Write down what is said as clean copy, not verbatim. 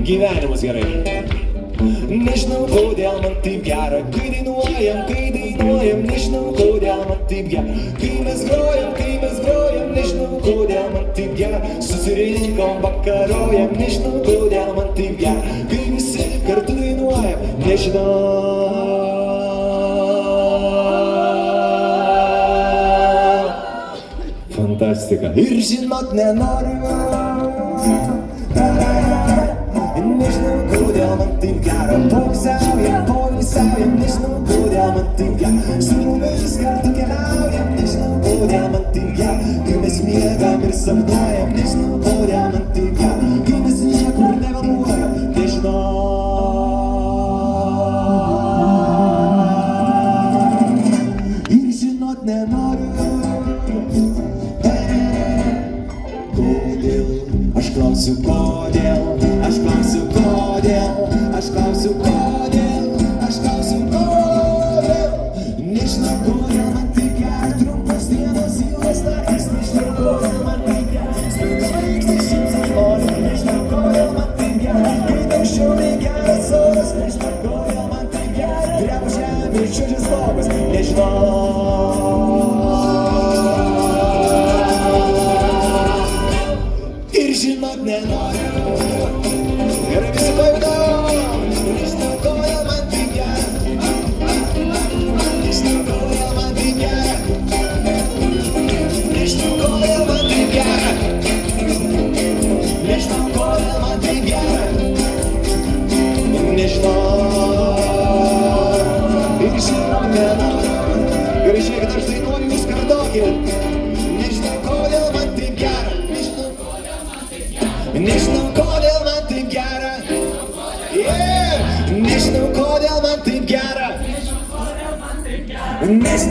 gyvenimas gerai. Nežinau, kodėl man taip gera, kai dainuojam, nežinau, kodėl man taip gera, kai mes grojam, nežinau, kodėl man taip gera, susirinkom vakarojam, nežinau, kodėl man taip gera, kai visi kartu dainuojam, nežinau. Fantastika. Ir žinot nenoriu, nežinau, kodėl man taip gera, poilsiaujam, nežinau, kodėl man taip gera, su draugais kartu keliaujam, nežinau, kodėl man taip gera, kai mes miegam ir sapnuojam, nežinau, kodėl man taip gera, kai mes niekur nevėluojam, nežinau. Ir žinot nenoriu, kodėl, aš klausiu kodėl, nežinau, kodėl man taip gera, trumpas dienos, ilgas naktis, nežinau, kodėl man taip gera, spirgavaikstai šimtas žmonių, nežinau, kodėl man taip gera, kai anksčiau negeras oras, nežinau, kodėl man taip gera, drebu žemė ir čiūdžias stogas, nežinau. Ir žinot nenoriu, gerai visi pajudam, nežinau, kodėl man taip gera, nežinau, kodėl man taip gera, nežinau, kodėl man taip gera, nežinau, kodėl man taip gera, nežinau. Ir žinot nenoriu, gerai žiūrėkit, aš dainuoju, jūs kartokit, nežinau, kodėl man taip gera, nežinau, kodėl man taip gera, nežinau, kodėl man taip gera, nežinau.